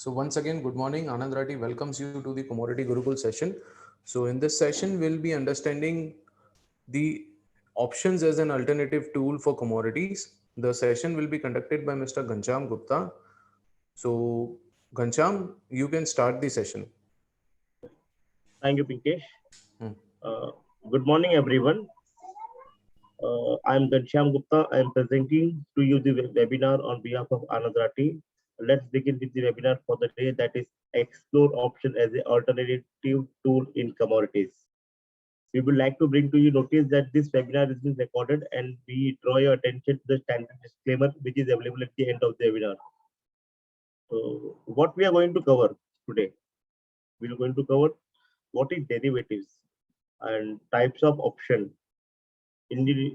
So once again, good morning. Anand Rathi welcomes you to the Commodity Gurukul session. So in this session, we'll be understanding the options as an alternative tool for commodities. The session will be conducted by Mr. Ghansham Gupta. So Ghansham, you can start the session. Thank you, Pinkesh. Hmm. Uh, Good morning, everyone. I'm Ghanshyam Gupta. I'm presenting to you the webinar on behalf of Anand Rathi. Let's begin with the webinar for the day, that is explore option as an alternative tool in commodities. We would like to bring to you notice that this webinar is being recorded, and we draw your attention to the standard disclaimer which is available at the end of the webinar. So what we are going to cover today? We are going to cover what is derivatives and types of option. In the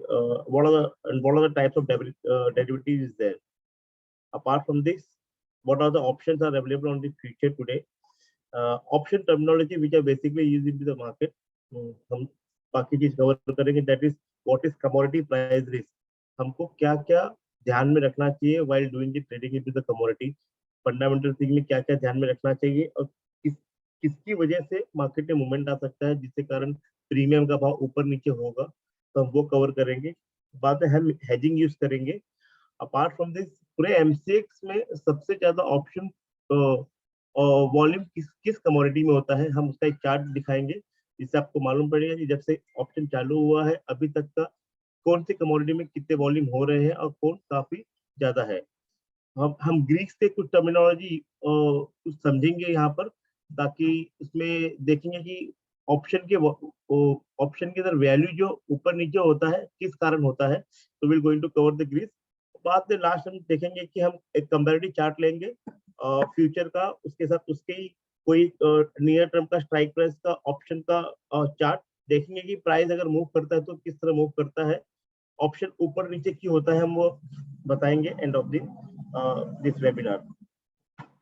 what are the types of derivatives is there? Apart from this, what are the options are available on the future today? Option terminology which are basically used in the market. हम बाकी चीज cover करेंगे, that is what is commodity price risk. हमको क्या क्या ध्यान में रखना चाहिए while doing the trading into the commodity. Fundamental thing में क्या क्या ध्यान में रखना चाहिए और किसकी वजह से मार्केट में मूवमेंट आ सकता है जिसके कारण प्रीमियम का भाव ऊपर नीचे होगा, तो हम वो कवर करेंगे। बाद में हम हेजिंग यूज करेंगे। अपार्ट फ्रॉम दिस, पूरे एमसीएक्स में सबसे ज्यादा ऑप्शन वॉल्यूम किस कमोडिटी में होता है, हम उसका एक चार्ट दिखाएंगे जिससे आपको मालूम पड़ेगा कि जब से ऑप्शन चालू हुआ है अभी तक का कौन सी कमोडिटी में कितने वॉल्यूम हो रहे हैं और कौन काफी ज्यादा है। हम ग्रीक से कुछ टर्मिनोलॉजी कुछ समझेंगे यहाँ पर, ताकि उसमें देखेंगे कि ऑप्शन के अंदर वैल्यू जो ऊपर नीचे होता है किस कारण होता है। तो will going to cover the Greek. बाद में लास्ट हम देखेंगे कि हम एक कंपैरेटिव चार्ट लेंगे फ्यूचर का, उसके साथ उसके ही कोई नियर टर्म का स्ट्राइक प्राइस का ऑप्शन का चार्ट देखेंगे कि प्राइस अगर मूव करता है तो किस तरह मूव करता है, ऑप्शन ऊपर नीचे क्यों होता है, हम वो बताएंगे end of this webinar.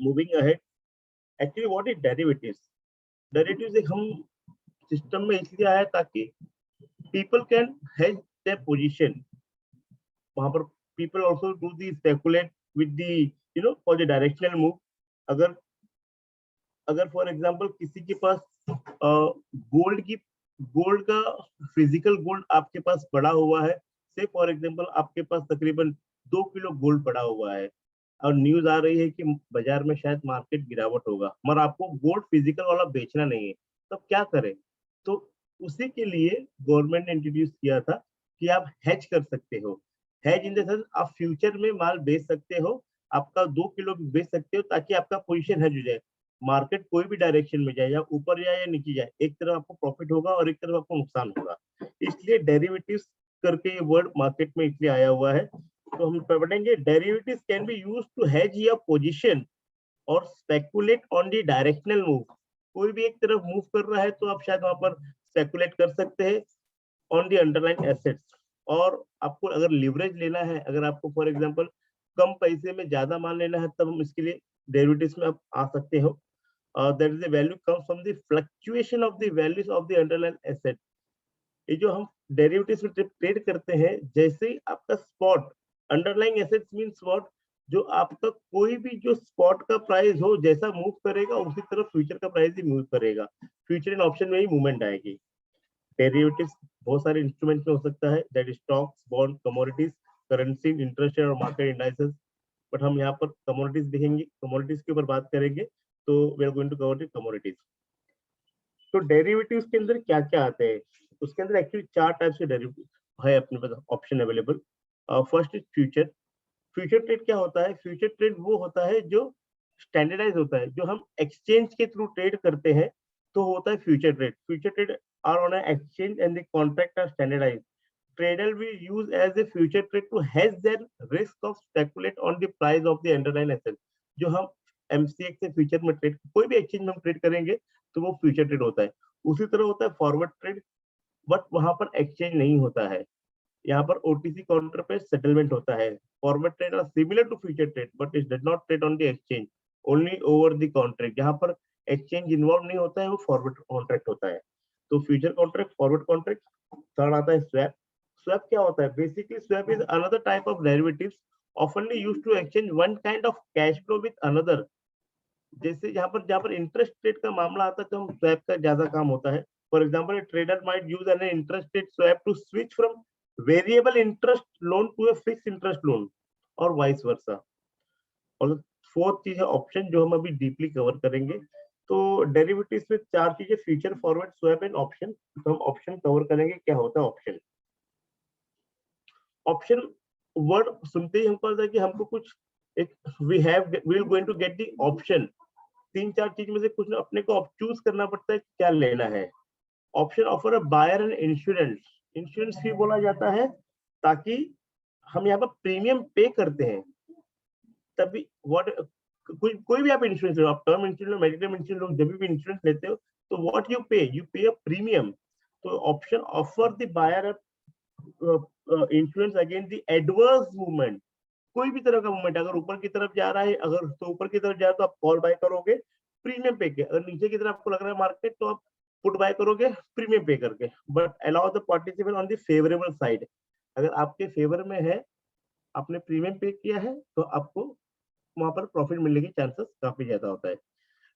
Moving ahead, actually what is derivatives? Derivatives एक हम सिस्टम में इसलिए आया ताकि people can hedge their position. वहां पर people also do the speculate with the for the directional move। अगर अगर फॉर एग्जांपल किसी के पास गोल्ड का फिजिकल गोल्ड आपके पास पड़ा हुआ है, से फॉर एग्जांपल आपके पास तकरीबन 2 किलो गोल्ड पड़ा हुआ है और न्यूज आ रही है कि बाजार में शायद मार्केट गिरावट होगा, मगर आपको गोल्ड फिजिकल वाला बेचना नहीं है, तो क्या करें? तो उसी के लिए गवर्नमेंट ने इंट्रोड्यूस किया था कि आप हेज कर सकते हो। हेज इन द सेंस आप फ्यूचर में माल बेच सकते हो, आपका 2 किलो बेच सकते हो ताकि आपका पोजीशन हेज हो जाए। मार्केट कोई भी डायरेक्शन में जाए, या ऊपर जाए या नीचे जाए, एक तरफ आपको प्रॉफिट होगा और एक तरफ आपको नुकसान होगा। इसलिए डेरिवेटिव्स करके ये वर्ड मार्केट में इसलिए आया हुआ है। तो हम पढ़ेंगे derivatives can be used to hedge your position और speculate on the directional move. कोई भी एक तरफ मूव कर रहा है तो आप शायद वहां पर स्पेकुलेट कर सकते हैं ऑन द अंडरलाइन एसेट्स। और आपको अगर लिवरेज लेना है, अगर आपको फॉर एग्जांपल कम पैसे में ज्यादा माल लेना है, तब हम इसके लिए डेरिवेटिव्स में आप आ सकते हो। That is the value comes from the fluctuation of the values of the underline asset. ये जो हम डेरिवेटिव्स में ट्रेड करते हैं, जैसे ही आपका spot underlying assets means what, जो आपका कोई भी जो स्पॉट का प्राइस हो जैसा मूव करेगा उसी तरह फ्यूचर का प्राइस भी मूव करेगा, फ्यूचर एंड ऑप्शन में ही मूवमेंट आएगी। डेरिवेटिव्स बहुत सारे इंस्ट्रूमेंट में हो सकता है, that is stocks, bond, commodities, currency, interest rate और मार्केट इंडाइसेस। बट हम यहाँ पर कमोडिटीज देखेंगे, कमोडिटीज के ऊपर बात करेंगे, तो we are going to cover the commodities. तो डेरिवेटिव्स के अंदर क्या क्या आते हैं? उसके अंदर एक्चुअली 4 टाइप्स के डेरिवेटिव है अपने पास option available. First is future. Future trade क्या होता है? फ्यूचर ट्रेड वो होता है जो स्टैंडर्डाइज होता है, जो हम एक्सचेंज के थ्रू ट्रेड करते हैं, तो होता है future trade. Future trade are on an exchange and the contract are standardized. Trader will use as a future trade to hedge their risk of speculate on the price of the underlying asset। जो हम MCX से future में trade, कोई भी exchange में हम trade करेंगे तो वो फ्यूचर ट्रेड होता है। उसी तरह होता है फॉरवर्ड ट्रेड, बट वहां पर एक्सचेंज नहीं होता है, यहाँ पर ओटीसी काउंटर पे सेटलमेंट होता है। Forward trade are similar to future trade but it does not trade on the exchange, only over the contract. यहाँ पर एक्सचेंज इन्वॉल्व नहीं होता है, वो फॉरवर्ड कॉन्ट्रैक्ट होता है। तो future contract, forward contract. Third आता है स्वैप। स्वैप क्या होता है? Basically swap is another type of derivatives oftenly used to exchange one kind of cash flow with another. जैसे जहाँ पर इंटरेस्ट रेट का मामला आता है तो हम स्वैप का ज्यादा काम होता है. For example, trader might use an interest rate swap to switch from variable interest loan to a fix interest loan और वाइस वर्सा. और फोर्थ चीज है ऑप्शन, जो हम अभी डीपली कवर करेंगे. तो डेरिवेटिव्स में चार चीजें, future, forward, swap and option. तो हम ऑप्शन कवर करेंगे. क्या होता है ऑप्शन? ऑप्शन वर्ड सुनते ही हमको लगता है कि हमको कुछ एक we will going to get the option. तीन चार चीज में से कुछ अपने को चूज करना पड़ता है क्या लेना है. Option offer a buyer and insurance. Insurance भी बोला जाता है ताकि हम यहाँ पर प्रीमियम पे करते हैं तभी व्हाट कोई भी आप इंश्योरेंस लो, आप टर्म इंश्योरेंस लो, मेडिक्लेम इंश्योरेंस लो, जब भी इंश्योरेंस लेते हो तो what you pay a premium. तो option offer the buyer insurance against the adverse movement. कोई भी तरह का मूवमेंट, अगर ऊपर की तरफ जा रहा है, अगर तो ऊपर की तरफ जा रहा है तो आप कॉल बाय करोगे प्रीमियम पे के. अगर नीचे की तरफ आपको लग रहा है मार्केट तो आप पुट बाय करोगे प्रीमियम पे करके. But allow the participant on the favourable side. अगर आपके फेवर में है, आपने प्रीमियम पे किया है, तो आपको वहां पर प्रॉफिट मिलने के चांसेस काफी ज्यादा होता है.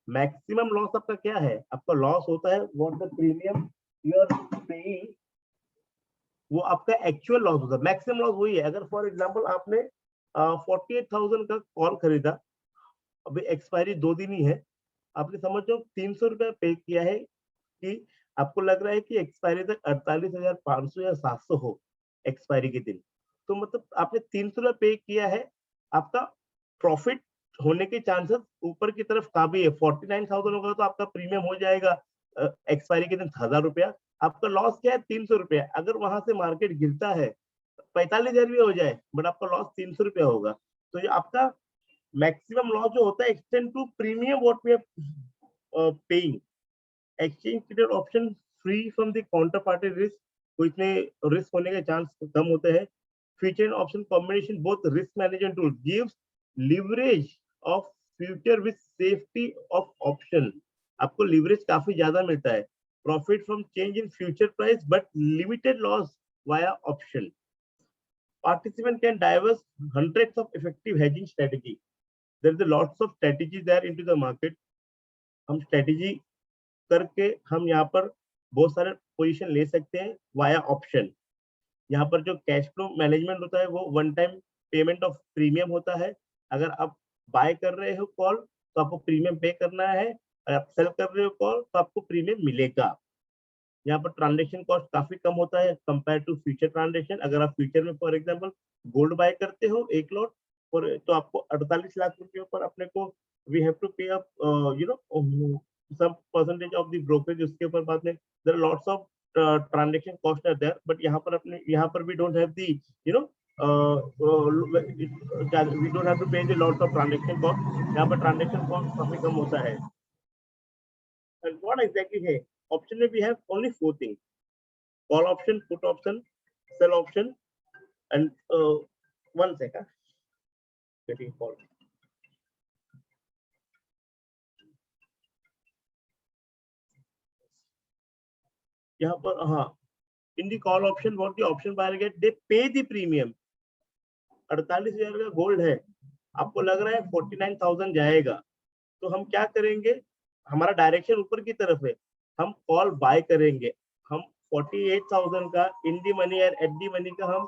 मैक्सिमम लॉस आपका क्या है? आपका लॉस होता है what the premium you are paying, वो आपका एक्चुअल लॉस होता है. मैक्सिमम लॉस वही है. अगर फॉर एग्जांपल आपने 48,000 का कॉल खरीदा, अभी एक्सपायरी 2 दिन ही है, आपने समझ लो 300 रुपया पे किया है कि आपको लग रहा है कि एक्सपायरी तक 48,500 या 700 हो एक्सपायरी के दिन. तो मतलब आपने 300 रुपया पे किया है, आपका प्रॉफिट होने के चांसेस ऊपर की तरफ काफी है. 49,000 होगा तो आपका प्रीमियम हो जाएगा एक्सपायरी के दिन 1,000 रुपया. आपका लॉस क्या है? 300 रुपया. अगर वहां से मार्केट गिरता है 45,000 भी हो जाए, बट आपका लॉस 300 रुपया होगा. तो ये आपका मैक्सिमम लॉस जो होता है extend to premium what we are paying. Exchange traded option free from the counter party risk. तो इतने रिस्क होने के चांस कम होते हैं. Future option combination both risk management tool gives leverage of future with safety of option. आपको leverage काफी ज्यादा मिलता है. Profit from change in future price but limited loss via option. Participant can diverse hundreds of effective hedging strategy. There is a lots of strategies there into the market. हम strategy करके हम यहाँ पर बहुत सारे पोजीशन ले सकते हैं वाया ऑप्शन. यहाँ पर जो कैश फ्लो मैनेजमेंट होता है वो one time payment of premium होता है. अगर आप बाय कर रहे हो कॉल तो आपको प्रीमियम पे करना है. अगर आप सेल कर रहे हो कॉल तो आपको प्रीमियम मिलेगा. यहाँ पर ट्रांजेक्शन कॉस्ट काफी कम होता है कंपेयर टू फ्यूचर ट्रांजेक्शन. अगर आप फ्यूचर में फॉर एग्जांपल गोल्ड बाय करते हो 1 लॉट और तो आपको 48 लाख रुपए पर अपने को we have to pay up you know some percentage of the brokerage. उसके ऊपर बाद में there are lots of transaction cost are there. But यहाँ पर we don't have the you know we don't have to pay the lots of transaction cost. यहाँ पर transaction cost काफी कम होता है. And what exactly है ऑप्शन में? we have only 4 things: call option, put option, sell option, and one second, getting call. यहाँ पर हाँ, in the call option what the option buyer get, they pay the premium. 48,000 का gold है, आपको लग रहा है 49,000 जाएगा, तो हम क्या करेंगे? हमारा डायरेक्शन ऊपर की तरफ है, हम कॉल बाय करेंगे. हम 48,000 का इन दी मनी और एट दी मनी का हम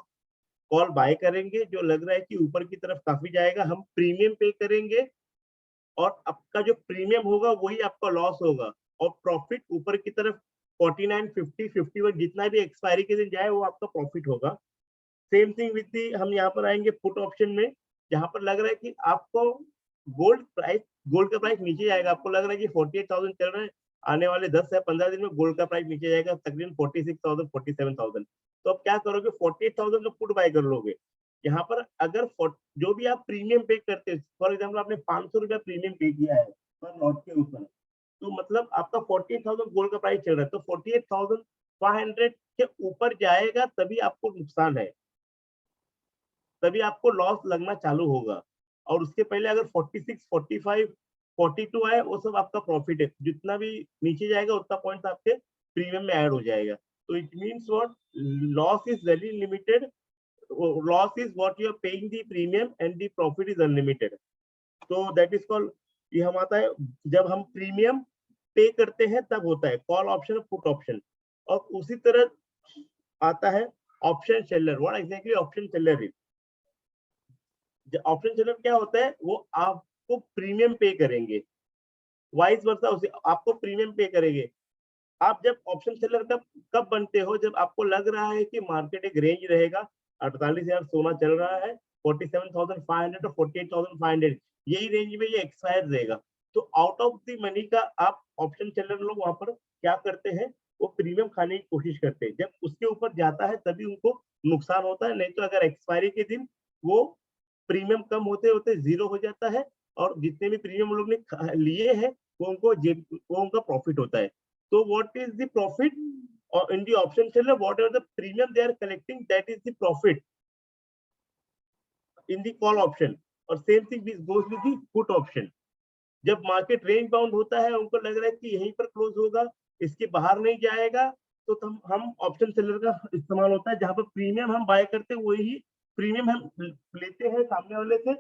कॉल बाय करेंगे. जो लग रहा है कि ऊपर की तरफ काफी जाएगा, हम प्रीमियम पे करेंगे और आपका जो प्रीमियम होगा वही आपका लॉस होगा. और प्रॉफिट ऊपर की तरफ 49, 50, 51 जितना भी एक्सपायरी के दिन जाए वो आपका प्रॉफिट होगा. सेम थिंग विद दी, हम यहाँ पर आएंगे पुट ऑप्शन में, जहां पर लग रहा है कि आपको गोल्ड का प्राइस नीचे जाएगा. आपको लग रहा है कि 48,000 चल रहा है, आने वाले 10 या 15 दिन में गोल्ड का प्राइस नीचे जाएगा तकरीबन 46,000, 47,000. तो आप क्या करोगे? 48,000 का पुट बाय कर लोगे. यहाँ पर अगर जो भी आप प्रीमियम पे करते हैं, फॉर एग्जाम्पल आपने 500 रुपया प्रीमियम पे किया है पर लॉट के ऊपर, तो मतलब आपका 48,000 गोल्ड का प्राइस चल रहा है, तो 48,500 के ऊपर जाएगा तभी आपको नुकसान है, तभी आपको लॉस लगना चालू होगा. और उसके पहले अगर 46, 45, 42 आए, वो सब आपका प्रॉफिट है. जितना भी नीचे जाएगा उतना पॉइंट आपके प्रीमियम में ऐड हो जाएगा. तो it means what? Loss is very limited. Loss is what you are paying the premium and the profit is unlimited. So that is called ये हम आता है जब हम प्रीमियम पे करते हैं तब होता है कॉल ऑप्शन और पुट ऑप्शन। और उसी तरह आता है option seller. What exactly option seller is? Option seller क्या होता है? वो आपको प्रीमियम पे करेंगे, वाइस वर्सा उसे आपको प्रीमियम पे करेंगे। आप जब ऑप्शन सेलर कब बनते हो? जब आपको लग रहा है कि मार्केट एक रेंज रहेगा, 48,000 सोना चल रहा है, 47,500 और 48,500, यही रेंज में ये एक्सपायर रहेगा। तो आउट ऑफ द मनी का आप ऑप्शन सेलर लोग वहां पर क्या करते हैं? वो प्रीमियम खाने की कोशिश करते हैं। जब उसके ऊपर जाता है तभी उनको नुकसान होता है, नहीं तो अगर एक्सपायरी के दिन वो प्रीमियम कम होते होते जीरो हो जाता है और जितने भी प्रीमियम लोग ने लिए हैं वो उनका प्रॉफिट होता है। So what is the profit in the option seller? Whatever the premium they are collecting, that is the profit in the call option. और same thing this goes with the put option. जब market range bound होता है, उनको लग रहा है कि यहीं पर क्लोज होगा, इसके बाहर नहीं जाएगा, तो हम ऑप्शन सेलर का इस्तेमाल होता है, जहां पर प्रीमियम हम बाय करते हैं वही प्रीमियम हम लेते हैं सामने वाले से,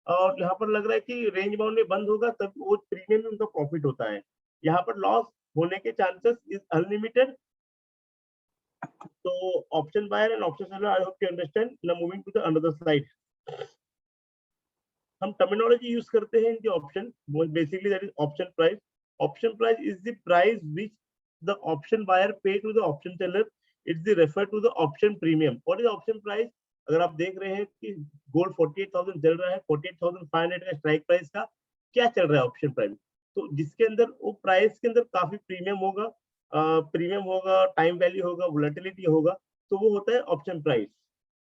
और यहाँ पर लग रहा है कि रेंज बाउंड में बंद होगा तब वो प्रीमियम में उनका प्रॉफिट होता है। यहाँ पर लॉस होने के chances is unlimited. So option buyer and option seller, I hope you understand. Now moving to the another slide. हम terminology use करते हैं इनके option, basically that is option price. Option price is the price which the option buyer pay to the option seller. It's the refer to the option premium. What is the option price? अगर आप देख रहे हैं कि gold 48,000 चल रहा है, 48,500 का स्ट्राइक प्राइस का क्या चल रहा है ऑप्शन प्राइस, तो जिसके अंदर वो प्राइस के अंदर काफी प्रीमियम होगा, टाइम वैल्यू होगा, वोलेटिलिटी होगा, तो वो होता है ऑप्शन प्राइस।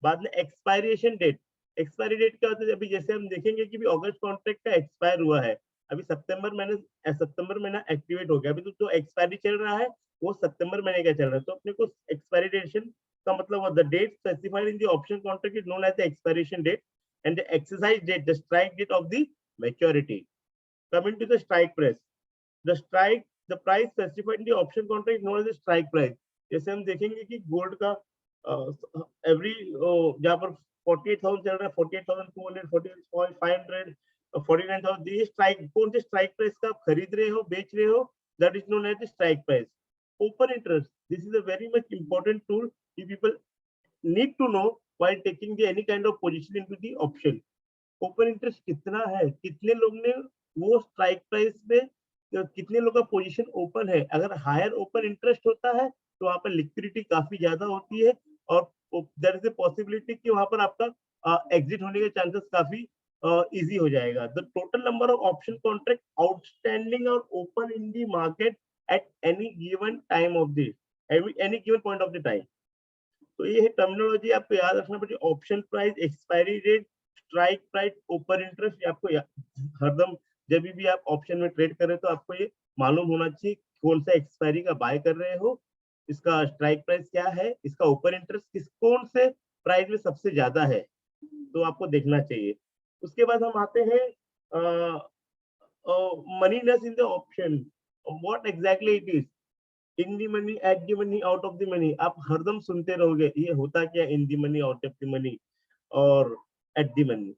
बाद में एक्सपायरेशन डेट। एक्सपायरी डेट क्या होता है? अभी जैसे हम देखेंगे कि अगस्त कॉन्ट्रैक्ट का एक्सपायर हुआ है, अभी सितंबर महीना एक्टिवेट हो गया, अभी तो जो एक्सपायरी चल रहा है वो सितंबर महीने का चल रहा है, तो अपने को एक्सपायरी डेशन का मतलब the date specified in the option contract is known as the expiration date and the exercise date, the strike date of the maturity. Coming to the strike price, the price specified in the option contract known as the strike price. जैसे हम देखेंगे कि gold का every जहाँ पर 48,000 चल रहा है, 48,200, 48,500, 49,000, ये स्ट्राइक, कौन से स्ट्राइक प्राइस का आप खरीद रहे हो, बेच रहे हो, that is known as strike price. Open interest, this is a very much important tool people need to know while taking the any kind of position into the option. Open interest कितना है, कितने लोग ने वो strike price में, कितने लोग का पोजीशन ओपन है। अगर हायर ओपन इंटरेस्ट होता है तो वहां पर लिक्विडिटी काफी ज्यादा होती है और देयर इज अ पॉसिबिलिटी कि वहां पर आपका एग्जिट होने के चांसेस काफी इजी हो जाएगा। The total number of option contract outstanding और open in the market at any given time of the any given point of the time. तो ये है टर्मिनोलॉजी, आपको याद रखना पड़ेगी। Option price, expiry date, strike price, open interest, आपको हरदम जब भी आप ऑप्शन में ट्रेड कर रहे हो तो आपको ये मालूम होना चाहिए कौन सा एक्सपायरी का बाय कर रहे हो, इसका स्ट्राइक प्राइस क्या है, इसका ओपन इंटरेस्ट कौन से प्राइस में सबसे ज्यादा है, तो आपको देखना चाहिए। उसके बाद हम आते हैं moneyness in the option. What exactly it is? In the money, at the money, out of the money, आप हरदम सुनते रहोगे ये होता क्या, in the money, out of the money और एट दी मनी।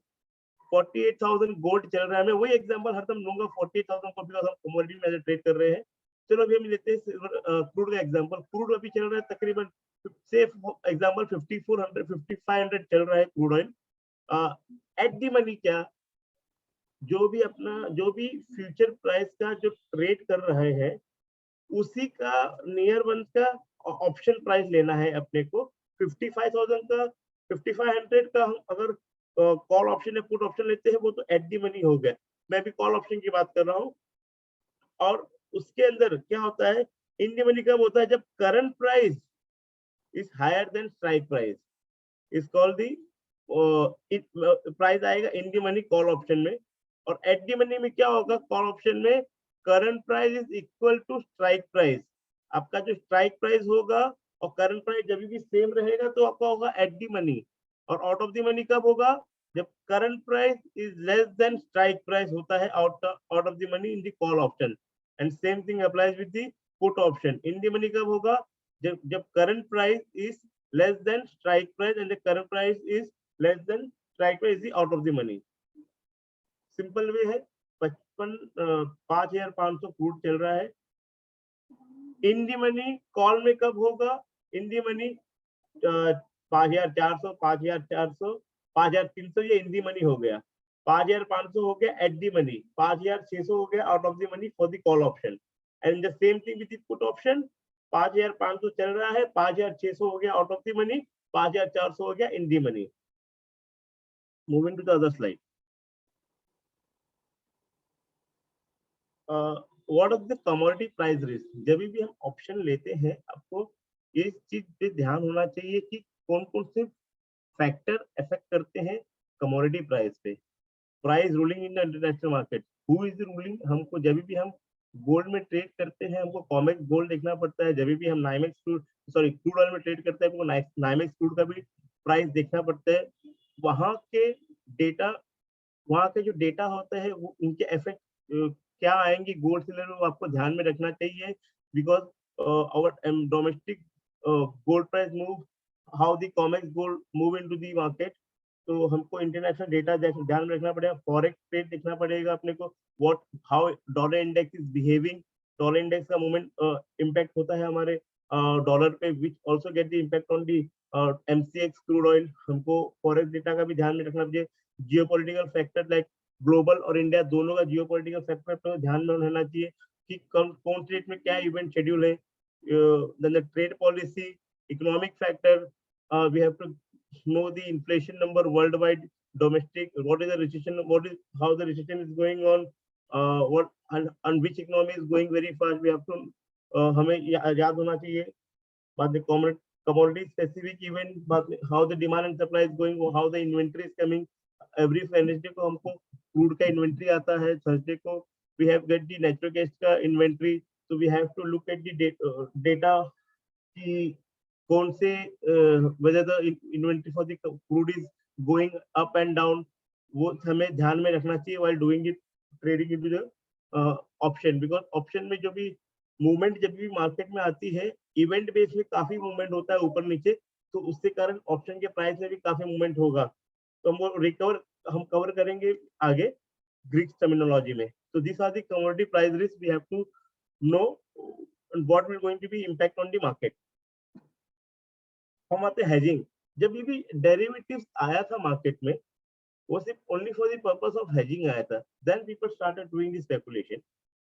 48,000 गोल्ड चल रहा है, मैं वही एग्जांपल हरदम लूंगा 48,000 को, बिकॉज़ हम कमोडिटी में ट्रेड कर रहे हैं। चलो अभी हम लेते हैं क्रूड का एग्जांपल। क्रूड अभी चल रहा है तकरीबन से एग्जांपल 5400 5500 चल रहा है crude oil. Eight the money क्या, जो भी फ्यूचर प्राइस का जो ट्रेड कर रहे हैं उसी का नियर वन का ऑप्शन प्राइस लेना है अपने को। 55,000 का, 5500 का हम अगर कॉल ऑप्शन या पुट ऑप्शन लेते हैं वो तो एट दी मनी हो गया, मैं भी कॉल ऑप्शन की बात कर रहा हूँ। और उसके अंदर क्या होता है, इन दी मनी कब होता है? जब current price is higher than strike price, is called the price आएगा in the money call option में। और एट दी मनी में क्या होगा, कॉल ऑप्शन में current price is equal to strike price. आपका जो स्ट्राइक प्राइस होगा और करंट प्राइस जब भी सेम रहेगा तो आपका होगा एट दी मनी। और आउट ऑफ द मनी कब होगा? जब current price is less than strike price होता है out of the money in the call option. And same thing applies with the put option. In the money कब होगा? जब current price is less than strike price and the current price is less than strike price is out of the money. Simple way है, 5,500 crude चल रहा है। इन the money call में कब होगा? इन दी मनी 5,400, 5,400, 5,300 ये इन दी मनी हो गया। 5,500 हो गया एट दी मनी, 5,600 हो गया out of the money for the call option. And the same thing with the put option, 5,500 चल रहा है, 5,600 हो गया आउट ऑफ दी मनी, 5,400 हो गया in the money. Moving to the other slide. What is the commodity price risk? जब भी हम ऑप्शन लेते हैं, आपको इस चीज पे ध्यान होना चाहिए कि कौन कौन से फैक्टर इफेक्ट करते हैं कमोडिटी प्राइस पे। Price ruling in the international market, who is the ruling? हमको जब भी हम गोल्ड में ट्रेड करते हैं, हमको कॉमेक्स गोल्ड देखना पड़ता है। जब भी हम नाइमेक्स क्रूड ऑयल में ट्रेड करते हैं, हमको नाइमेक्स क्रूड का भी प्राइस देखना पड़ता है। वहां के डेटा, वहाँ के जो डेटा होते हैं वो उनके इफेक्ट क्या आएंगे गोल्ड सिल्वर में, वो आपको ध्यान में रखना चाहिए। Because our domestic gold price move, how the Comex gold move into the market. तो हमको इंटरनेशनल डेटा ध्यान में रखना पड़ेगा। फॉरेक्स रेट देखना पड़ेगा अपने को, what how dollar index is behaving. Dollar index का मूवमेंट इम्पैक्ट होता है हमारे डॉलर पे, which also get the impact on the MCX crude oil. हमको फॉरेक्स डेटा का भी ध्यान में रखना चाहिए। जियोपॉलिटिकल फैक्टर लाइक ग्लोबल और इंडिया दोनों का जियोपॉलिटिकल फैक्टर पर ध्यान में रहना चाहिए कि कौन से डेट में क्या इवेंट शेड्यूल है। Then the trade policy, economic factor, we have to know the inflation number worldwide, domestic, what is the recession, what is how the recession is going on, what and which economy is going very fast, we have to हमें याद होना चाहिए। बाद में commodity specific event, बाद में how the demand and supply is going, how the inventory is coming। every Wednesday को हमको crude का inventory आता है, Thursday को we have get the natural gas का inventory, so we have to look at the data कि कौन से whether the inventory for the crude is going up and down, वो हमें ध्यान में रखना चाहिए while doing it trading into the option। because option में जो भी मूवमेंट जब भी मार्केट में आती है, इवेंट बेस में काफी मूवमेंट होता है ऊपर नीचे, तो उसके कारण ऑप्शन के प्राइस में भी काफी मूवमेंट होगा। तो हम कवर करेंगे आगे ग्रीक टर्मिनोलॉजी में। तो this are the commodity price risk we have to know what will going to be impact on the market. हम आते हेजिंग। जब भी डेरिवेटिव्स आया था मार्केट में, वो सिर्फ only for the purpose of hedging आया था। Then people started doing the speculation,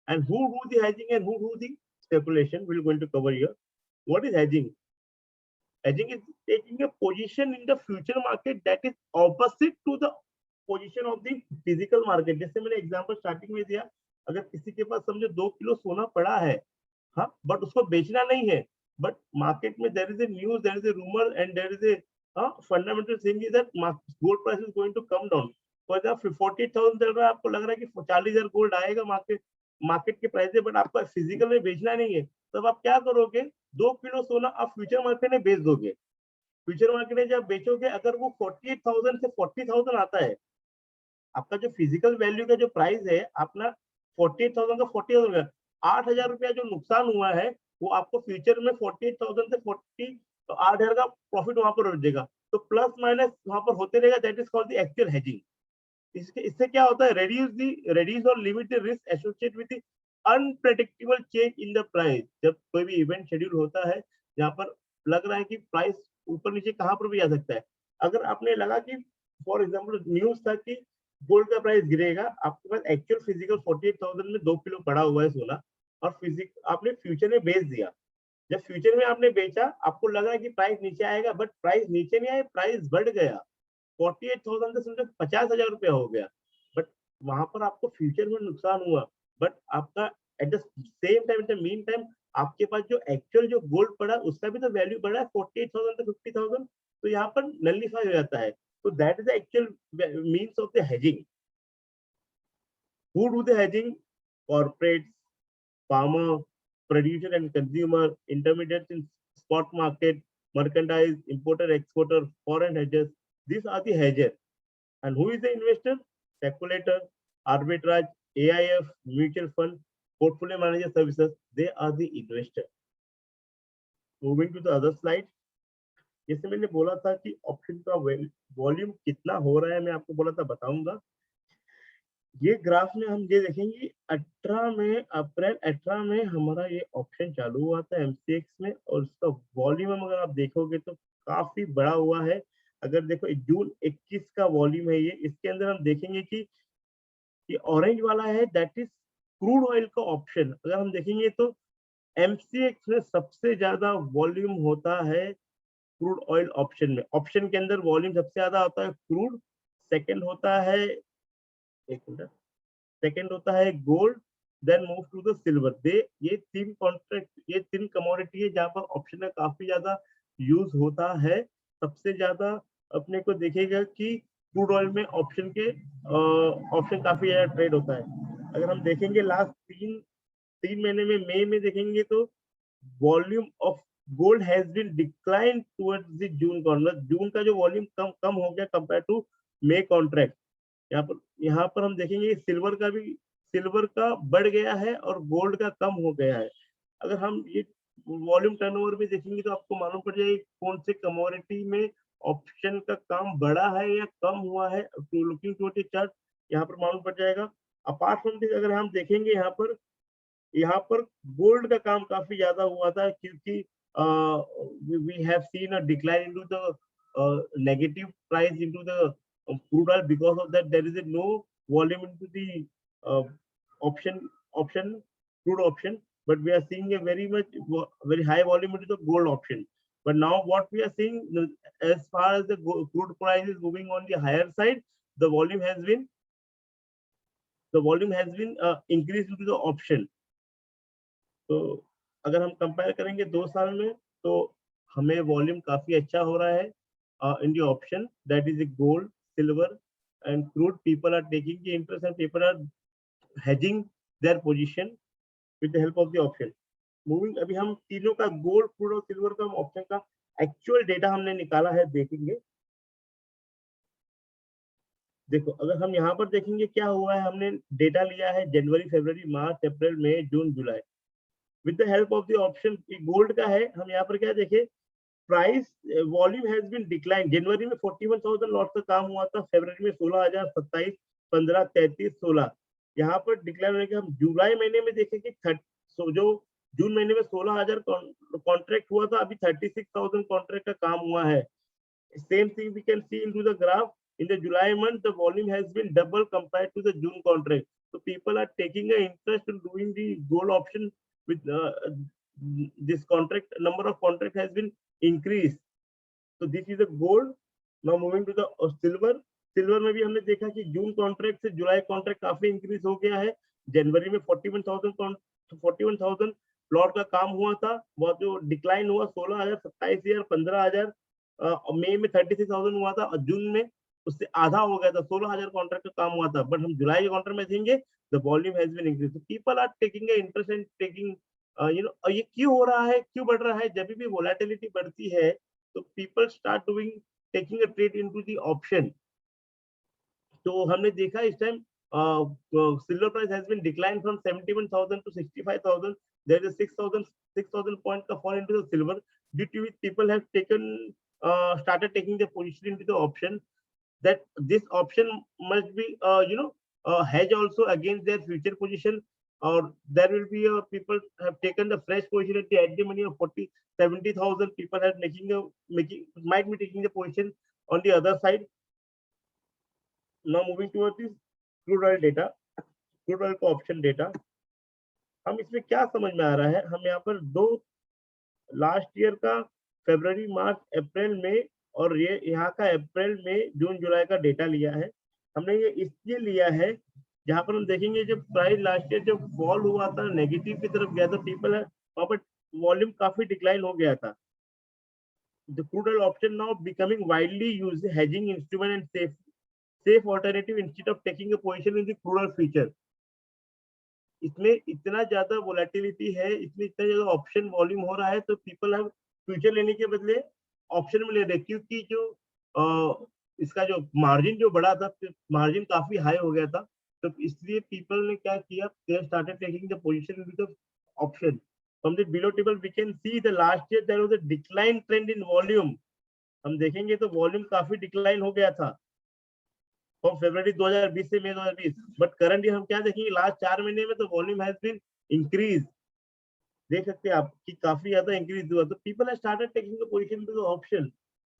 and who do the hedging and who do the speculation, we will going to cover here. What is hedging? Hedging is taking a position in the future market that is opposite to the position of the physical market। जैसे मैंने example starting में दिया, अगर किसी के पास समझो 2 kilo सोना पड़ा है, हाँ, बट उसको बेचना नहीं है, बट मार्केट में there is a news, there is a rumour and there is a fundamental thing is that gold price is going to come down. For example 40,000 चल रहा है, आपको लग रहा है कि 40,000 गोल्ड आएगा मार्केट के प्राइस से, बट आपको फिजिकल में बेचना नहीं है। तब आप क्या करोगे? 2 किलो सोना आप फ्यूचर मार्केट में बेच दोगे। फ्यूचर मार्केट में जब बेचोगे, अगर वो 48,000 से 40,000 आता है, आपका जो फिजिकल वैल्यू का जो प्राइस है अपना 48,000 का 40,000 का 8,000 रुपया जो नुकसान हुआ है, वो आपको फ्यूचर में 48,000 से 8,000 का प्रॉफिट वहां पर हो जाएगा। तो प्लस माइनस वहां पर होते रहेगा। That is called the actual hedging. इससे क्या होता है? reduce और limit the risk associated with the unpredictable change in the price. जब कोई भी इवेंट शेड्यूल होता है जहां पर लग रहा है कि प्राइस ऊपर नीचे कहां पर भी जा सकता है। अगर आपने लगा कि फॉर एग्जांपल न्यूज था कि गोल्ड का प्राइस गिरेगा, आपके पास एक्चुअल फिजिकल 48,000 में 2 किलो पड़ा हुआ है सोना, और आपने फ्यूचर में बेच दिया। जब फ्यूचर में आपने बेचा, आपको लगा कि प्राइस नीचे आएगा, बट प्राइस नीचे नहीं आया, प्राइस बढ़ गया। 48,000 से समझो 50,000 रुपया हो गया, बट वहां पर आपको फ्यूचर में नुकसान हुआ। बट आपका at the same time, at the mean time, आपके पास जो एक्चुअल जो गोल्ड पड़ा उसका भी तो वैल्यू बढ़ा है 48,000 से 50,000, तो यहाँ पर नलिफाई हो जाता है। तो that is the actual means of the hedging. Who do the hedging? Corporates, farmer, producer and consumer, intermediates in spot market, merchandise, importer, exporter, foreign hedgers. These are the hedgers. And who is the investor? Speculator, arbitrage, AIF, mutual fund, portfolio manager services. They are the investor. Moving to the other slide. जैसे मैंने बोला था कि option का volume कितना हो रहा है, मैं आपको बोला था बताऊंगा। ये ग्राफ में हम ये देखेंगे 18 में, अप्रैल 18 में हमारा ये ऑप्शन चालू हुआ था एमसीएक्स में, और उसका वॉल्यूम अगर आप देखोगे तो काफी बड़ा हुआ है। अगर देखो जून 21 का वॉल्यूम है ये, इसके अंदर हम देखेंगे कि ये ऑरेंज वाला है दैट इज क्रूड ऑयल का ऑप्शन। अगर हम देखेंगे तो एमसीएक्स में सबसे ज्यादा वॉल्यूम होता है क्रूड ऑयल ऑप्शन में। ऑप्शन के अंदर वॉल्यूम सबसे ज्यादा होता है क्रूड, सेकंड होता है, एक मिनट, सेकंड होता है gold, then move to the silver. They ये तीन कॉन्ट्रैक्ट, ये तीन कमोडिटी है जहां पर ऑप्शन का काफी ज्यादा यूज होता है। सबसे ज्यादा अपने को देखेगा कि क्रूड ऑयल में ऑप्शन के ऑप्शन काफी ज्यादा ट्रेड होता है। अगर हम देखेंगे लास्ट तीन तीन महीने में, मई में देखेंगे तो volume of gold has been decline towards the June contract. जून का जो वॉल्यूम कम कम हो गया कंपेयर टू मई कॉन्ट्रैक्ट। यहाँ पर हम देखेंगे सिल्वर का भी, सिल्वर का बढ़ गया है और गोल्ड का कम हो गया है। अगर हम ये वॉल्यूम टर्नओवर भी देखेंगे तो आपको मालूम पड़ जाएगा कौन से कमोडिटी में ऑप्शन का काम बढ़ा है या कम हुआ है। तो लुकिंग टू द चार्ट यहाँ पर मालूम पड़ जाएगा। अपार्ट फ्रॉम दिस अगर हम देखेंगे यहाँ पर गोल्ड का काम काफी ज्यादा हुआ था, क्योंकि we have seen a decline into the negative price into the crude oil. Because of that there is a no volume into the uh, option crude option, but we are seeing a very high volume into the gold option. But now what we are seeing, as far as the crude price is moving on the higher side, the volume has been increased into the option. तो अगर हम compare करेंगे 2 साल में, तो हमें volume काफी अच्छा हो रहा है in the option, that is gold, silver and crude. People are taking the interest and people are hedging their position with the help of the option. Moving, अभी हम तीनों का, गोल्ड, क्रूड और सिल्वर का ऑप्शन का actual data हमने निकाला है, देखेंगे। देखो अगर हम यहाँ पर देखेंगे क्या हुआ है, हमने डेटा लिया है जनवरी, फरवरी, मार्च, अप्रैल, मई, जून, जुलाई। With the help of the option, gold का है, हम यहाँ पर क्या देखें, price volume has been decline. जनवरी में 41,000 लॉट का काम हुआ था, फरवरी में 16,000, 27, 15, 33, 16 यहाँ पर डिक्लाइन होने के। हम जुलाई महीने में देखें कि जो जून महीने में 16,000 कॉन्ट्रैक्ट हुआ था, अभी 36,000 कॉन्ट्रैक्ट का काम हुआ है। Same thing we can see into the graph, in the July month the volume has been double compared to the June contract. So people are taking an interest in doing the gold option with this contract, number of contract has been increased. So this is the gold. Now moving to the silver. Silver में भी हमने देखा कि जून contract से जुलाई contract काफी increase हो गया है। जनवरी में 41,000 प्लॉट का काम हुआ था, वो जो डिक्लाइन हुआ 16,000, 27,000, 15,000, मई में 36,000 हुआ था, और जून में उससे आधा हो गया था, 16,000 कॉन्ट्रैक्ट का काम हुआ था। बट हम जुलाई के कॉन्ट्रैक्ट में देखेंगे the volume has been increase. People are taking interest and taking ये क्यों हो रहा है, क्यों बढ़ रहा है? जब भी वोलेटिलिटी बढ़ती है तो people start doing taking a trade into the option. तो हमने देखा इस time silver price has been decline from 71,000 to 65,000। There is 6,000 point का fall into the silver, due to which people have taken started taking the position into the option, that this option must be hedge also against their future position, or there will be people have taken the fresh position at the money of 40,000-70,000 people have might be taking the position on the other side. Now moving towards this crude oil data, crude oil का option data, हम इसमें क्या समझ में आ रहा है, हम यहाँ पर दो लास्ट ईयर का फरवरी, मार्च, अप्रैल में, और ये यहाँ का अप्रैल में, जून, जुलाई का डेटा लिया है। हमने ये इसलिए लिया है जहां पर हम देखेंगे जब प्राइस लास्ट ईयर जब फॉल हुआ था, नेगेटिव की तरफ गया था, पीपल है वहां पर वॉल्यूम काफी डिक्लाइन हो गया था। The crude oil option now becoming widely used hedging instrument and safe alternative instead of taking a position in the crude oil future. इसमें इतना ज्यादा वोलेटिलिटी है, इसमें इतना ज्यादा ऑप्शन वॉल्यूम हो रहा है, तो पीपल हैव फ्यूचर लेने के बदले ऑप्शन में ले रहे, क्योंकि जो इसका जो मार्जिन जो बढ़ा था, मार्जिन काफी हाई हो गया था, तो इसलिए पीपल ने क्या किया, they started taking the position with the option. From the below table we can see the last year there was a decline trend in volume. हम देखेंगे तो वॉल्यूम काफी डिक्लाइन हो गया था। फ्रॉम फरवरी 2020 से मई 2020, बट करंटली हम क्या देखेंगे लास्ट 4 महीने में तो वॉल्यूम हैज बीन इंक्रीज, देख सकते हैं आप कि काफी ज्यादा इंक्रीज हुआ, तो people have started taking the position into the option,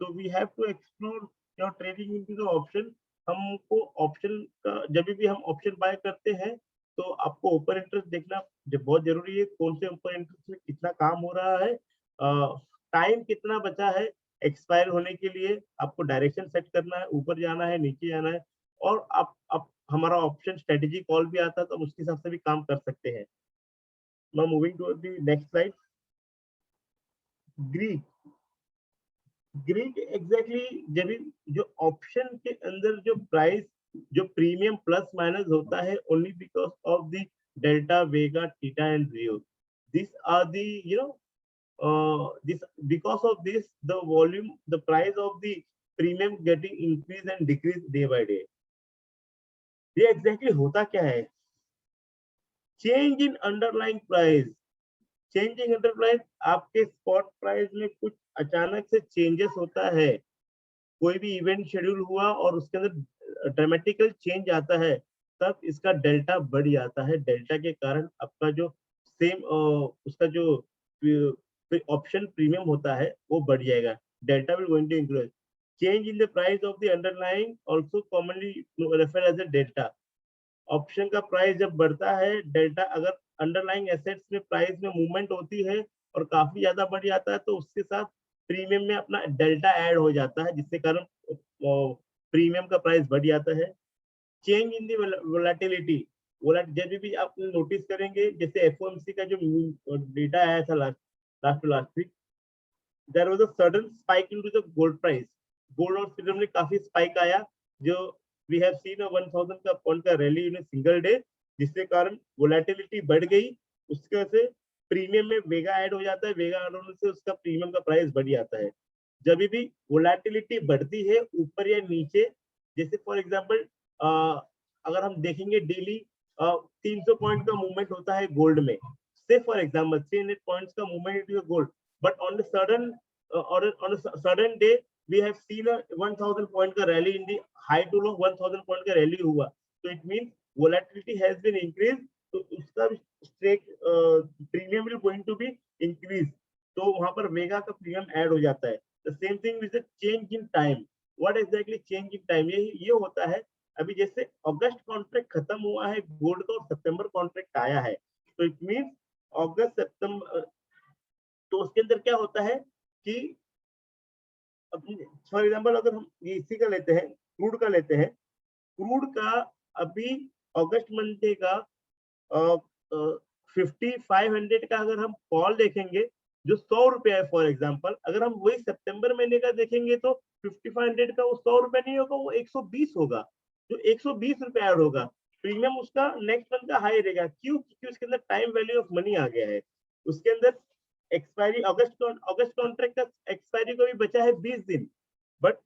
तो we have to explore your trading into the option. हमको ऑप्शन का जब भी हम ऑप्शन बाय करते हैं तो आपको ओपन इंटरेस्ट देखना बहुत जरूरी है, कौन से ओपन इंटरेस्ट में कितना काम हो रहा है, टाइम कितना बचा है एक्सपायर होने के लिए, आपको डायरेक्शन सेट करना है, ऊपर जाना है नीचे जाना है, और आप हमारा ऑप्शन स्ट्रेटेजी कॉल भी आता है तो हम उसके हिसाब से भी काम कर सकते हैं। Now moving to the next slide. Greek Greek exactly जब जो ऑप्शन के अंदर जो प्राइस जो प्रीमियम प्लस माइनस होता है only because of the delta vega theta and rho, this are the this because of this the volume the price of the premium getting increase and decrease day by day। ये exactly होता क्या है, change in underlying price, changing underline आपके spot price में कुछ अचानक से changes होता है, कोई भी इवेंट शेड्यूल हुआ और उसके अंदर ड्रामेटिकल चेंज आता है, तब इसका डेल्टा बढ़ जाता है, डेल्टा के कारण आपका जो सेम उसका जो ऑप्शन प्रीमियम होता है वो बढ़ जाएगा, delta will going to increase. Change in the price of the underlying also commonly refer as a delta, option का प्राइस जब बढ़ता है, डेल्टा अगर अंडरलाइंग एसेट्स में प्राइस में मूवमेंट होती है और काफी ज्यादा बढ़ जाता है तो उसके साथ प्रीमियम में अपना डेल्टा ऐड हो जाता है, जिससे कारण प्रीमियम का प्राइस बढ़ जाता है। चेंज इन दी वोलेटिलिटी, जब भी आप नोटिस करेंगे जैसे एफओएमसी का जो डेटा आया था last week, there was a sudden spike into the gold price, gold और सिल्वर में काफी स्पाइक आया, जो वी हैव सीन अ 1000 का पॉइंट का rally in a single day, जिसके कारण वोलेटिलिटी बढ़ गई, उसके वजह से प्रीमियम में वेगा ऐड हो जाता है, वेगा ऐड होने से उसका प्रीमियम का प्राइस बढ़ जाता है। जब भी वोलेटिलिटी बढ़ती है ऊपर या नीचे, जैसे फॉर एग्जांपल अगर हम देखेंगे डेली 300 पॉइंट का मूवमेंट होता है गोल्ड में, से फॉर एग्जांपल 300 पॉइंट्स का movement in gold, but on the sudden day we have seen a 1000 point का rally in the high to low 1000 point का rally हुआ, so it means volatility has been increased, तो उसका strike premium will going to be increased, तो वहां पर वेगा का premium add हो जाता है। the same thing with the change in time, what exactly change in time, ये होता है अभी जैसे अगस्त कॉन्ट्रैक्ट खत्म हुआ है गोल्ड का और सितंबर कॉन्ट्रैक्ट आया है, तो इट मींस अगस्त सितंबर, तो उसके अंदर क्या होता है कि फॉर एग्जांपल अगर हम ये इसी का लेते हैं, क्रूड का लेते हैं, क्रूड का अभी अगस्त मंथ का 5500 का अगर हम कॉल देखेंगे जो 100 रुपया है फॉर एग्जांपल, अगर हम वही सितंबर महीने का देखेंगे तो 5500 का वो 100 रुपया नहीं होगा, वो 120 होगा, जो 120 रुपया ऐड होगा, प्रीमियम उसका नेक्स्ट मंथ का हाई रहेगा, क्यों, क्योंकि उसके अंदर टाइम वैल्यू ऑफ मनी आ गया है, उसके अंदर एक्सपायरी अगस्त कॉन्ट्रैक्ट का एक्सपायरी को भी बचा है 20 दिन, बट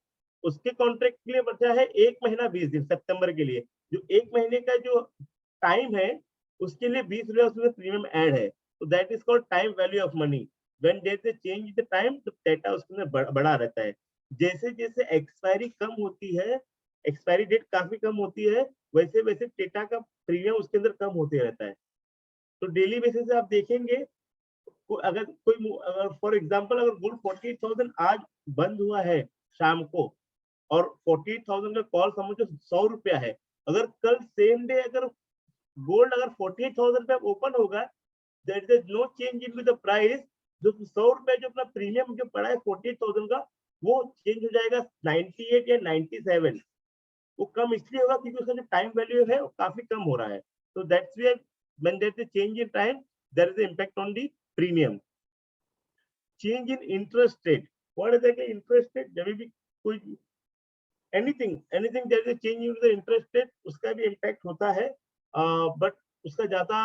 उसके कॉन्ट्रैक्ट के लिए बचा है 1 महीना 20 दिन सितंबर के लिए, जो 1 महीने का जो टाइम है उसके लिए 20 रुपया उसमें प्रीमियम ऐड है, तो that is called time value of money. When there is a change in the time तो डेटा उसके अंदर बढ़ा रहता है, जैसे जैसे एक्सपायरी कम होती है, एक्सपायरी डेट काफी कम होती है, वैसे वैसे डेटा का प्रीमियम उसके अंदर कम होते रहता है। तो डेली बेसिस से आप देखेंगे अगर कोई अगर फॉर एग्जांपल अगर गोल्ड 48,000 आज बंद हुआ है शाम को और 48,000 का कॉल समझो 100 रुपया है, अगर कल सेम डे अगर गोल्ड अगर 48,000 पे ओपन होगा, there is no change in the price, जो 100 रुपया जो अपना प्रीमियम जो पड़ा है 48,000 का वो चेंज हो जाएगा 98 या 97, वो कम इसलिए होगा क्योंकि उसका जो टाइम वैल्यू है वो काफी कम हो रहा है, तो that's why when there is a change in time there is impact on the premium. Change in interest rate, what is the interest rate, जब भी कोई anything there is change in the interest rate उसका भी impact होता है, but उसका ज्यादा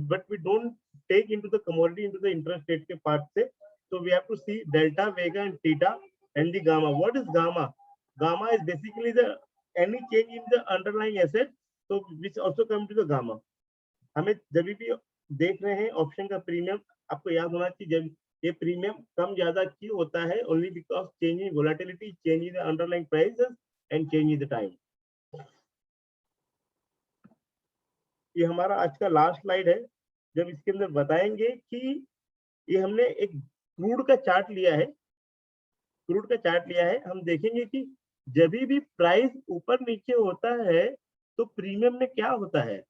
but we don't take into the commodity into the interest rate के पार्ट से, so we have to see delta vega and theta and the gamma. What is gamma? Gamma is basically the any change in the underlying asset, so which also come to the gamma। हमें जब भी देख रहे हैं option का premium, आपको याद होना चाहिए जब ये प्रीमियम कम ज्यादा क्यों होता है, only because change in volatility, change in the underlying prices and change in the time. ये हमारा आज का लास्ट स्लाइड है, जब इसके अंदर बताएंगे कि ये हमने एक क्रूड का चार्ट लिया है, हम देखेंगे कि जब भी प्राइस ऊपर नीचे होता है तो प्रीमियम में क्या होता है।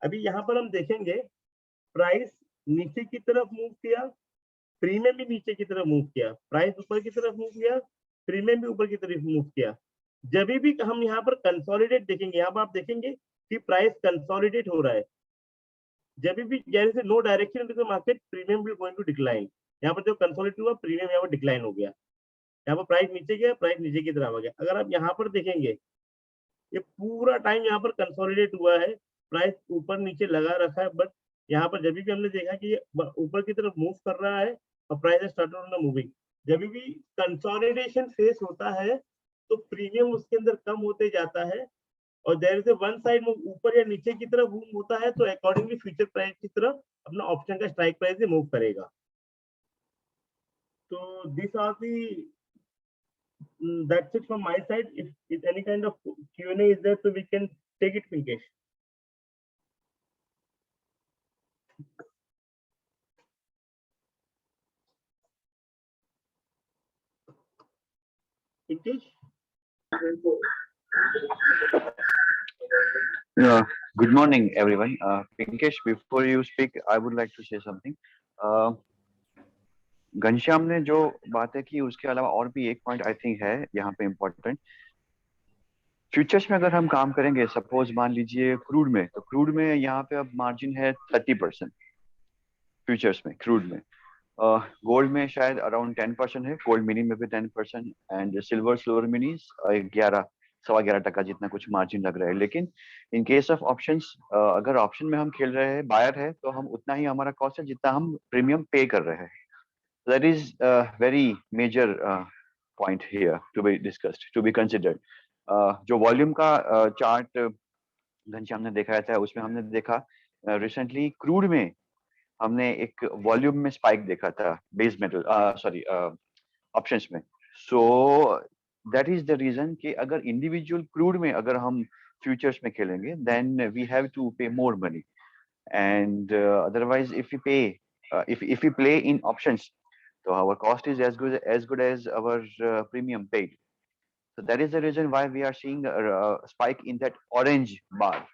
अभी यहाँ पर हम देखेंगे प्राइस नीचे की तरफ मूव किया, प्रीमियम भी नीचे की तरफ मूव किया, प्राइस ऊपर की तरफ मूव किया, प्रीमियम भी ऊपर की तरफ मूव किया। जब भी हम यहाँ पर कंसोलिडेट देखेंगे, यहाँ पर आप देखेंगे कि प्राइस कंसोलिडेट हो रहा है। जब भी there is no direction in the market, premium will going to decline. यहाँ पर जो कंसोलिडेट हुआ, प्रीमियम यहाँ पर डिक्लाइन हो गया। यहाँ पर प्राइस नीचे गया, प्राइस नीचे की तरफ आ गया। अगर आप यहाँ पर देखेंगे, ये पूरा टाइम यहाँ पर कंसोलिडेट हुआ है, प्राइस ऊपर नीचे लगा रखा है, बट यहाँ पर जब भी हमने देखा कि ये ऊपर की तरफ मूव कर रहा है और प्राइस स्टार्टेड ऑन मूविंग। जब भी कंसोलिडेशन फेस होता है तो प्रीमियम उसके अंदर कम होते जाता है और there is one side move ऊपर या नीचे की तरफ मूव होता है तो अकॉर्डिंगली फ्यूचर प्राइस की तरफ अपना ऑप्शन का स्ट्राइक प्राइस से मूव करेगा। तो this are the that's it from my side. If any kind of Q&A is there, so we can take it, Pinkesh. Pinkesh? Good morning, everyone. Pinkesh, before you speak, I would like to say something. Ghanshyam ने जो बातें की उसके अलावा और भी एक point I think है यहाँ पे इम्पोर्टेंट। फ्यूचर्स में अगर हम काम करेंगे, सपोज मान लीजिए क्रूड में, तो क्रूड में यहाँ पे अब मार्जिन है 30% फ्यूचर्स में, क्रूड में। गोल्ड में शायद अराउंड 10% है, गोल्ड मिनी में भी 10% एंड सिल्वर सिल्वर मिनी 11.25% जितना कुछ मार्जिन लग रहा है। लेकिन इन केस ऑफ ऑप्शंस, अगर ऑप्शन में हम खेल रहे हैं, बायर है, तो हम उतना ही हमारा कॉस्ट है जितना हम प्रीमियम पे कर रहे हैं। That is very major point here to be discussed, to be considered. जो वॉल्यूम का चार्ट घनश्याम ने दिखाया था, उसमें हमने देखा रिसेंटली क्रूड में हमने एक वॉल्यूम में स्पाइक देखा था बेस मेटल सॉरी ऑप्शंस में। So that is the reason कि अगर इंडिविजुअल क्रूड में अगर हम फ्यूचर्स में खेलेंगे, देन वी हैव टू पे more money and otherwise if you पे if we play in options, so our cost is as good as our premium paid. So that is the reason why we are seeing a spike in that orange bar.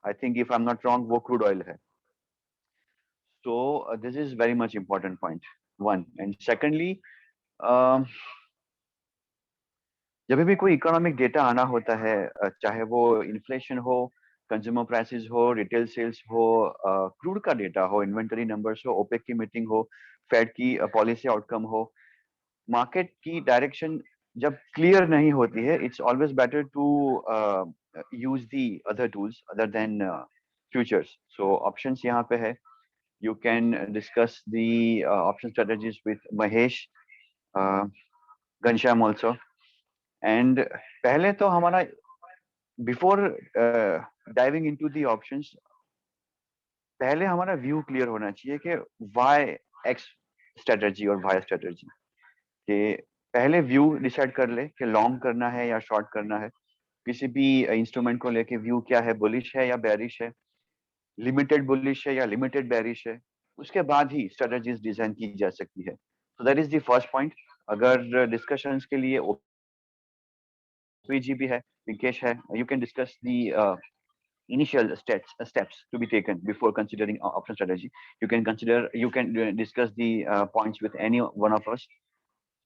I think if I'm not wrong, वो crude oil है. So this is very much important point, one. And secondly, जब भी कोई economic data आना होता है, चाहे वो इन्फ्लेशन हो, कंज्यूमर प्राइसेस हो, रिटेल सेल्स हो, क्रूड का डेटा हो, इन्वेंटरी नंबर्स हो, ओपेक की मीटिंग हो, फेड की पॉलिसी आउटकम हो, मार्केट की डायरेक्शन जब क्लियर नहीं होती है, it's always better to use the other tools other than futures. So options यहाँ पे है, you can discuss the option strategies with Mahesh, Ghanshyam also. And पहले तो हमारा before diving into the options, पहले हमारा व्यू क्लियर होना चाहिए कि why X strategy और Y strategy, कि पहले व्यू डिसाइड कर ले कि लॉन्ग करना है या शॉर्ट करना है। किसी भी इंस्ट्रूमेंट को लेके व्यू क्या है, बुलिश है या बेरिश है, लिमिटेड बुलिश है या लिमिटेड बेरिश है, उसके बाद ही स्ट्रेटजीज डिजाइन की जा सकती है। सो that is the first point. अगर डिस्कशंस के लिए ओपीजी भी है, विकेश है, you can discuss the initial steps to be taken before considering option strategy. You can discuss the points with any one of us.